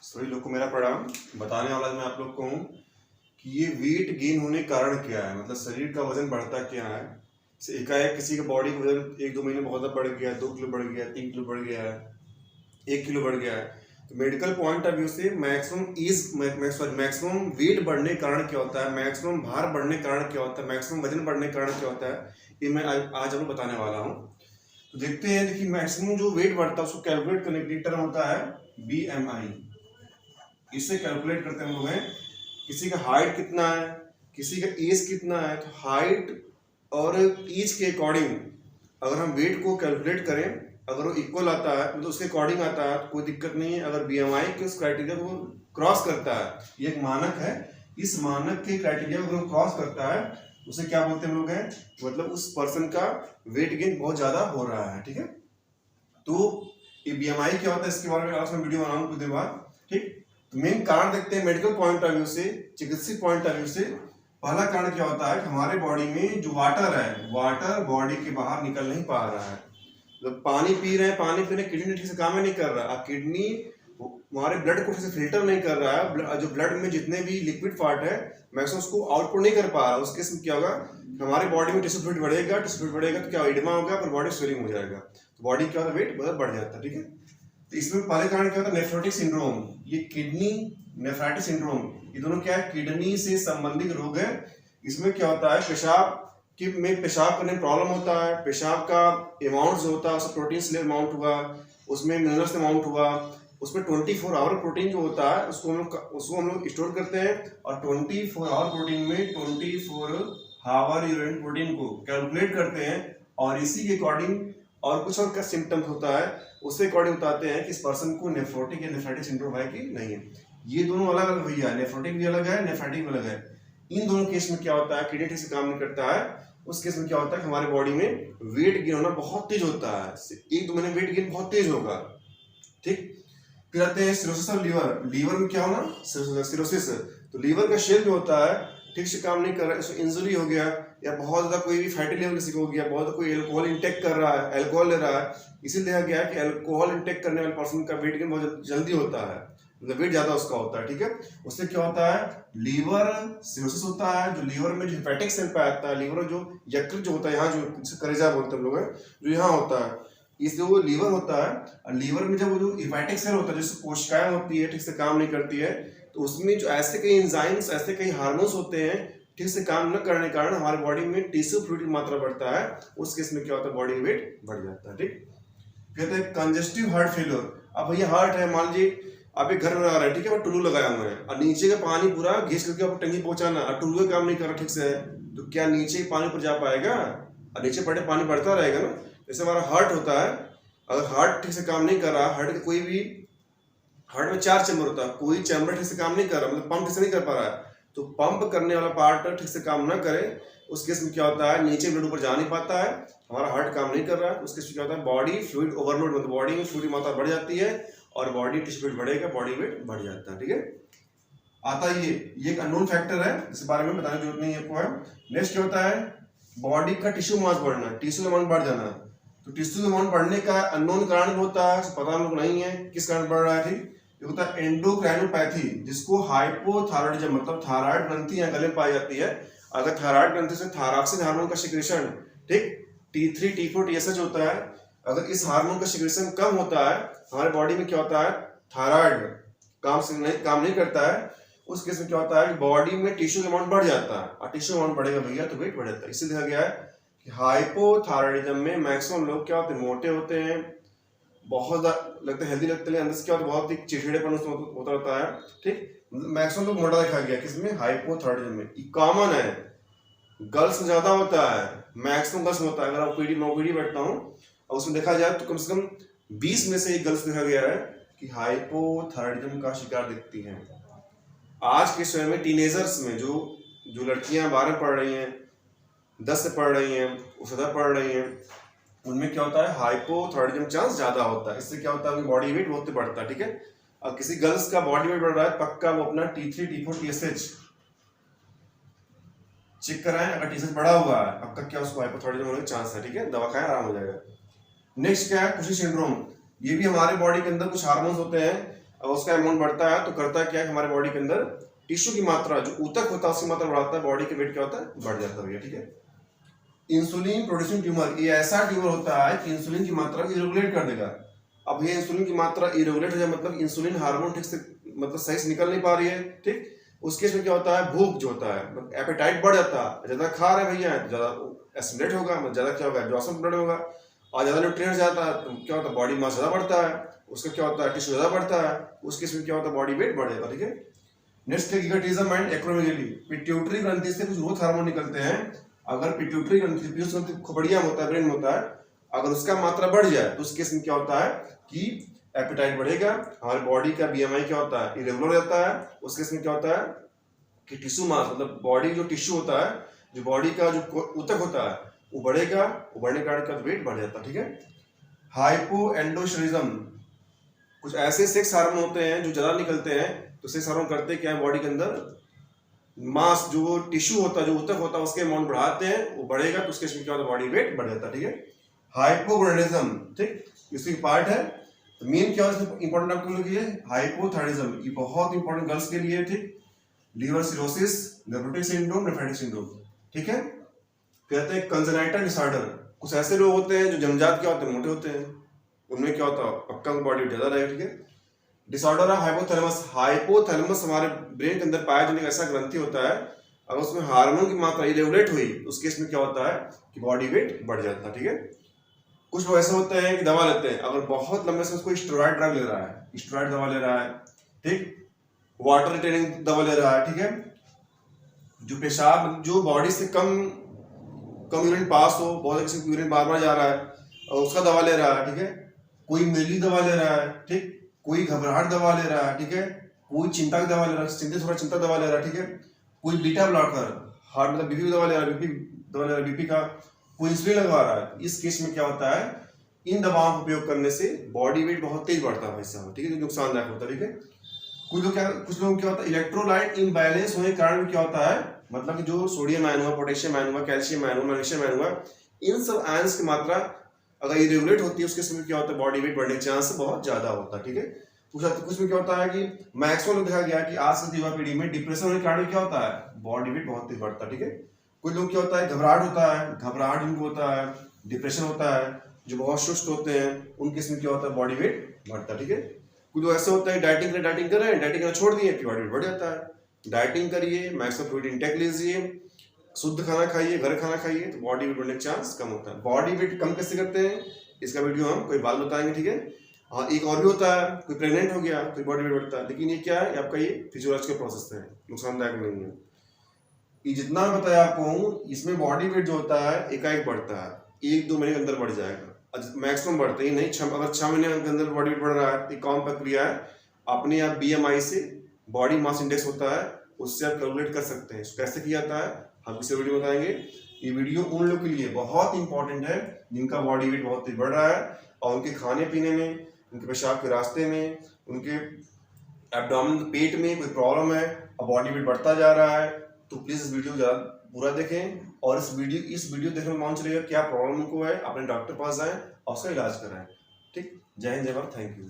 सभी लोग को मेरा प्रणाम। बताने वाला मैं आप लोग को हूँ कि ये वेट गेन होने का कारण क्या है, मतलब शरीर का वजन बढ़ता क्या है। जैसे एकाएक किसी का बॉडी का वजन 1-2 महीने बहुत ज़्यादा बढ़ गया है, 2 किलो बढ़ गया है, 3 किलो बढ़ गया है, 1 किलो बढ़ गया है। तो मेडिकल पॉइंट ऑफ व्यू से मैक्सिमम वेट बढ़ने के कारण क्या होता है, मैक्सिमम भार बढ़ने के कारण क्या होता है, मैक्सिमम वजन बढ़ने के कारण क्या होता है, ये मैं आज आप लोग बताने वाला हूँ। तो देखते हैं कि मैक्सिमम जो वेट बढ़ता है उसको कैलकुलेट करने के लिए टर्म होता है BMI। इससे कैलकुलेट करते हैं हम लोग हैं किसी का हाइट कितना है, किसी का एज कितना है। तो हाइट और एज के अकॉर्डिंग अगर हम वेट को कैलकुलेट करें, अगर वो इक्वल आता है मतलब उसके अकॉर्डिंग आता है तो कोई दिक्कत नहीं है। अगर BMI के उस क्राइटेरिया को क्रॉस करता है, ये एक मानक है, इस मानक के क्राइटेरिया को अगर क्रॉस करता है उसे क्या बोलते हैं हम लोग हैं, मतलब उस पर्सन का वेट गेन बहुत ज्यादा हो रहा है। ठीक है, तो ये BMI क्या होता है इसके बारे में आज मैं वीडियो बनाऊंगा कुछ देर बाद। ठीक, मेन कारण देखते हैं मेडिकल पॉइंट ऑफ व्यू से, चिकित्सीय पॉइंट ऑफ व्यू से। पहला कारण क्या होता है कि हमारे बॉडी में जो वाटर है, वाटर बॉडी के बाहर निकल नहीं पा रहा है। मतलब पानी पी रहे हैं, पानी पीने किडनी ठीक से काम ही नहीं कर रहा। अब किडनी हमारे ब्लड को ठीक से फिल्टर नहीं कर रहा है, जो ब्लड में जितने भी लिक्विड पार्ट है मैक्सिमम उसको आउटपुट नहीं कर पा रहा। उस केस में क्या होगा, हमारे बॉडी में टिश्यू फ्लूइड बढ़ेगा, टिश्यू फ्लूइड बढ़ेगा तो क्या एडिमा होगा, फिर बॉडी स्वेलिंग हो जाएगा, तो बॉडी क्या होता है, वेट बहुत बढ़ जाता है। ठीक है, तो इसमें पहले कारण क्या होता है, नेफ्रोटिक सिंड्रोम। ये किडनी नेफ्राइटिस सिंड्रोम, ये दोनों क्या है, किडनी से संबंधित रोग है। इसमें क्या होता है, पेशाब करने में प्रॉब्लम होता है, पेशाब का अमाउंट जो होता है उसमें प्रोटीन से अमाउंट हुआ, उसमें मिनरल्स अमाउंट हुआ, उसमें 24 आवर प्रोटीन जो होता है उसको हम लोग स्टोर करते हैं। और 24 आवर प्रोटीन में 24 आवर यूरिन प्रोटीन को कैलकुलेट करते हैं और इसी के अकॉर्डिंग और कुछ और क्या सिम्टम्स होता है उससे अकॉर्डिंग बताते हैं कि इस पर्सन को नेफ्रोटिक या नेफ्राइटिक सिंड्रोम है कि नहीं है। ये दोनों अलग अलग भैया, नेफ्रोटिक भी अलग है, नेफ्राइटिक भी अलग है। इन दोनों केस में क्या होता है, किडनी ठीक से काम नहीं करता है, उस केस में क्या होता है कि हमारे बॉडी में वेट गेन होना बहुत तेज होता है। 1-2 महीने वेट गेन बहुत तेज होगा। ठीक, फिर आते हैं सिरोसिस ऑफ लीवर। लीवर में क्या होना, सिरोसिस। तो लीवर का शेल जो होता है ठीक से काम नहीं कर रहा है, इसमें इंजरी हो गया या बहुत ज्यादा कोई भी फैटी लेवल किसी को हो गया, बहुत ज्यादा कोई अल्कोहल इंटेक कर रहा है, अल्कोहल ले रहा है, इसीलिए देखा गया है कि अल्कोहल इंटेक करने वाले पर्सन का वेट गेन बहुत जल्दी होता है, मतलब वेट ज्यादा उसका होता है। ठीक है, उससे क्या होता है, लीवर सिरोसिस होता है। जो लीवर में जो हेपेटिक सेल पे आता है, लीवर जो यकृत जो होता है, यहाँ जो करेजा बोलते हैं लोग हैं, जो यहाँ होता है, इससे वो लीवर होता है। और लीवर में जब वो जो हेपेटिक सेल होता है, जिससे कोशिकाएं होती है ठीक से काम नहीं करती है, तो उसमें जो ऐसे कई एंजाइम्स, ऐसे कई हार्मोन्स होते हैं ठीक से काम न करने के कारण हमारे बॉडी में टिश्यू फ्लूइड की मात्रा बढ़ता है। उस केस में क्या होता है, बॉडी वेट बढ़ जाता है। ठीक, कहते हैं कंजेस्टिव हार्ट फेलियर। अब भैया हार्ट है, मान लीजिए आप एक घर बना रहे हैं, ठीक है, और टुल्लू लगाया हुआ है और नीचे का पानी पूरा घिस करके आपको टंकी पहुंचाना, और टुल्लू काम नहीं कर रहा ठीक से है, तो क्या नीचे पानी पर जा पाएगा? और नीचे पड़े पानी बढ़ता रहेगा ना। जैसे हमारा हार्ट होता है, अगर हार्ट ठीक से काम नहीं कर रहा, हार्ट के कोई भी, हार्ट में 4 चैम्बर होता है, कोई चैम्बर ठीक से काम नहीं कर रहा, मतलब पंप ठीक से नहीं कर पा रहा है, तो पंप करने वाला पार्ट ठीक से काम ना करे, उस केस में क्या होता है, नीचे ब्लड ऊपर जा नहीं पाता है, हमारा हार्ट काम नहीं कर रहा है, उस केस में क्या होता है, बॉडी फ्लूइड ओवरलोड, मतलब बॉडी में फ्लूइड की मात्रा बढ़ जाती है और बॉडी टिश्यू फ्लूइड बढ़ेगा, बॉडी वेट बढ़ जाता है। ठीक है, आता है ये एक अननोन फैक्टर है, इस बारे में बताने की जरूरत नहीं है आपको है। नेक्स्ट क्या होता है, बॉडी का टिश्यू मास बढ़ना, टिश्यू अमाउंट बढ़ जाना। तो टिश्यू अमाउंट बढ़ने का अननोन कारण होता है, पता हम लोग नहीं है किस कारण बढ़ रहा है। ठीक, ये होता है एंडोक्राइनोपैथी, जिसको हाइपोथायराइडिज्म, मतलब थायराइड ग्रंथि या गले में पाई जाती है। अगर थायराइड ग्रंथि से थायरॉक्सिन हार्मोन का सिक्रेशन, ठीक, T3 T4 TSH होता है, अगर इस हार्मोन का सिक्रेशन कम होता है, हमारे बॉडी में क्या होता है, थायराइड काम नहीं करता है, उस केस में क्या होता है कि बॉडी में टिश्यू अमाउंट बढ़ जाता है, और टिश्यू अमाउंट बढ़ेगा भैया तो वेट बढ़ जाता है। इससे देखा गया है कि हाइपोथायराइडिज्म में मैक्सिमम लोग क्या होते हैं, मोटे होते हैं, बहुत लगते हैं हेल्दी लगते हैं, अंदर से क्या होता है, बहुत ही चिड़चिड़ेपन होता रहता है। ठीक, मैक्सिमम लोग मोटा देखा गया किसमें, हाइपोथायराइडिज्म में। ये कॉमन है, गर्ल्स में ज्यादा होता है, मैक्सिमम गर्ल्स में होता है। अगर आप पीडी बैठता हूँ और उसमें देखा जाए तो कम से कम 20 में से एक गर्ल्स देखा गया है कि हाइपोथायराइडिज्म का शिकार दिखती हैं। आज के समय में टीनेजर्स में जो लड़कियां 12 पढ़ रही हैं, 10 से पढ़ रही हैं, उससे पढ़ रही हैं, उनमें क्या होता है, हाइपोथायराइडिज्म चांस ज्यादा होता है। इससे क्या होता है, बॉडी वेट बहुत बढ़ता है। ठीक है, अब किसी गर्ल्स का बॉडी वेट बढ़ रहा है, पक्का वो अपना T3 T4 TSH चेक कराएं। अगर TSH बढ़ा हुआ है आपका, क्या उसको हाइपोथायराइडिज्म होने का चांस है। ठीक है, दवा खाएं, आराम हो जाएगा। नेक्स्ट क्या है, कुशी सिंड्रोम। ये भी हमारे बॉडी के अंदर कुछ हार्मोन्स होते हैं, अब उसका अमाउंट बढ़ता है तो करता क्या है, हमारे बॉडी के अंदर टिश्यू की मात्रा जो ऊतक होता है उसकी मात्रा बढ़ाता है, बॉडी के वेट क्या होता है, बढ़ जाता है भैया, ठीक है। इंसुलिन प्रोड्यूसिंग ट्यूमर, ये ऐसा ट्यूमर होता है कि इंसुलिन की मात्रा को इरेगुलेट कर देगा। अब ये इंसुलिन की मात्रा इरेगुलेट हो जाए मतलब इंसुलिन हार्मोन ठीक से मतलब सही से निकल नहीं पा रही है, ठीक। उस केस में क्या होता है, भूख जो होता है मतलब एपेटाइट बढ़ जाता है, ज्यादा खा रहे भैया ज्यादा एसिमिलेट होगा, मतलब ज्यादा क्या होगा, एब्जॉर्प्शन ब्लड होगा, और ज्यादा न्यूट्रिएंट्स जाता है तो क्या होता है, बॉडी मास ज्यादा बढ़ता है, उसका क्या होता है, टिश्यू ज्यादा बढ़ता है, उस केस में क्या होता है, बॉडी वेट बढ़ जाता है, ठीक है। नेक्स्ट है गिगाटिज्म एंड एक्रोमेगाली। पिट्यूटरी ग्रंथि से कुछ ग्रोथ हार्मोन निकलते हैं। अगर पिट्यूटरी ग्रंथि, पीयूष ग्रंथि खोपड़िया में होता है, ब्रेन में होता है, अगर उसका मात्रा बढ़ जाए तो उस केस में क्या होता है कि एपेटाइट बढ़ेगा, हमारे बॉडी का बीएमआई क्या होता है, इरेगुलर हो जाता है, उस केस में क्या होता है कि टिश्यू मास मतलब बॉडी जो टिश्यू होता है, जो बॉडी का जो ऊतक होता है वो बढ़ेगा, वो बढ़ने के कारण का वेट बढ़ जाता है, ठीक है। हाइपोएंडोस्टेरिज्म, कुछ ऐसे सेक्स हार्मोन होते हैं जो ज्यादा निकलते हैं, तो सेक्स हार्मोन करते क्या है, बॉडी के अंदर मास जो टिश्यू होता है, जो ऊतक होता है उसके अमाउंट बढ़ाते हैं, वो बढ़ेगा तो उसके क्या होता है, बॉडी वेट बढ़ जाता है, ठीक है। हाइपोगोनाडिज्म, ठीक, इसकी पार्ट है। तो मेन क्या है इंपॉर्टेंट आपके लिए, हाइपोथायराइडिज्म, ये बहुत इंपॉर्टेंट गर्ल्स के लिए, ठीक। Liver cirrhosis, nephrotic syndrome, nephritic syndrome, ठीक है। कहते हैं कंजेनाइटल डिसऑर्डर, कुछ ऐसे लोग होते हैं जो जन्मजात क्या होते हैं, मोटे होते हैं, उनमें क्या होता है, पक्का बॉडी ज्यादा रहेगा, ठीक है। डिसऑर्डर ऑफ हाइपोथैलेमस, हाइपोथैलेमस हमारे ब्रेन के अंदर पाया जाने का ऐसा ग्रंथि होता है, अगर उसमें हार्मोन की मात्रा इरेगुलेट हुई तो उस केस में क्या होता है कि बॉडी वेट बढ़ जाता है, ठीक है। कुछ लोग ऐसे होते हैं कि दवा लेते हैं, अगर बहुत लंबे से उसको स्टेरॉइड ड्रग ले रहा है, स्टेरॉइड दवा ले रहा है, ठीक, वाटर रिटेनिंग दवा ले रहा है, ठीक है, जो पेशाब जो बॉडी से कम यूरिन पास हो, बहुत अच्छे यूरिन बार बार जा रहा है और उसका दवा ले रहा है, ठीक है। कोई मिर्गी दवा ले रहा है, ठीक, कोई घबराहट दवा ले रहा है, ठीक है, कोई चिंता की दवा ले रहा है, थोड़ा चिंता दवा ले रहा है, ठीक है, कोई बीटा ब्लॉकर हार्ट मतलब बीपी दवा ले रहा है, बीपी दवा ले रहा है, बीपी का, कोई इंसुलिन लगवा रहा है, इस केस में क्या होता है, इन दवाओं का उपयोग करने से बॉडी वेट बहुत तेज बढ़ता है भाई साहब, ठीक है, नुकसानदायक होता है, ठीक है। कुछ लोग क्या होता है, इलेक्ट्रोलाइट इम्बैलेंस होने के कारण क्या होता है, मतलब कि जो सोडियम आयन हुआ, पोटेशियम आयन हुआ, कैल्शियम आयन हुआ, मैग्नीशियम आयन हुआ, इन सब आयंस की मात्रा अगर इरेगुलेट होती है उसके समय क्या होता है, बॉडी वेट बढ़ने के चांस बहुत ज्यादा होता है, ठीक है। कुछ में क्या होता है कि मैक्सिमम देखा गया कि आज की युवा पीढ़ी में डिप्रेशन होने के कारण क्या होता है, बॉडी वेट बहुत तेज बढ़ता है, ठीक है। कुछ लोग क्या होता है, घबराहट होता है, घबराहट उनको होता है, डिप्रेशन होता है, जो बहुत सुस्त होते हैं उनके इसमें क्या होता है, बॉडी वेट बढ़ता है, ठीक है। कुछ लोग ऐसे होता है डाइटिंग कर रहे हैं, डाइटिंग करना छोड़ दिए फिर बॉडी वेट बढ़ जाता है। डाइटिंग करिए, मैक्सिमम फ्रूट इंटेक लीजिए, शुद्ध खाना खाइए, घर खाना खाइए, तो बॉडी वेट बढ़ने का चांस कम होता है। बॉडी वेट कम कैसे करते हैं इसका वीडियो हम कोई बात बताएंगे, ठीक है। हाँ, एक और भी होता है, कोई प्रेग्नेंट हो गया तो बॉडी वेट बढ़ता है, लेकिन ये क्या है, आपका ये फिजियोलॉजिकल प्रोसेस है, नुकसानदायक नहीं है। ये जितना बताया आपको, इसमें बॉडी वेट जो होता है एकाएक बढ़ता है, 1-2 महीने के अंदर बढ़ जाएगा, मैक्सिमम बढ़ता ही नहीं, अगर 6 महीने के अंदर बॉडी वेट बढ़ रहा है, एक कॉमन प्रक्रिया है, अपने आप बीएमआई से बॉडी मास इंडेक्स होता है, उससे आप कैलकुलेट कर सकते हैं। कैसे किया जाता है हम इसे वीडियो बताएंगे। ये वीडियो उन लोगों के लिए बहुत इंपॉर्टेंट है जिनका बॉडी वेट बहुत तेज बढ़ रहा है और उनके खाने पीने में, उनके पेशाब के रास्ते में, उनके एब्डोमेन पेट में कोई प्रॉब्लम है और बॉडी वेट बढ़ता जा रहा है, तो प्लीज इस वीडियो ज़्यादा पूरा देखें और इस वीडियो देखने में मालूम चलेगा क्या प्रॉब्लम को है, अपने डॉक्टर पास जाएं और उसका इलाज कराएं, ठीक। जय हिंद, जय भारत, थैंक यू।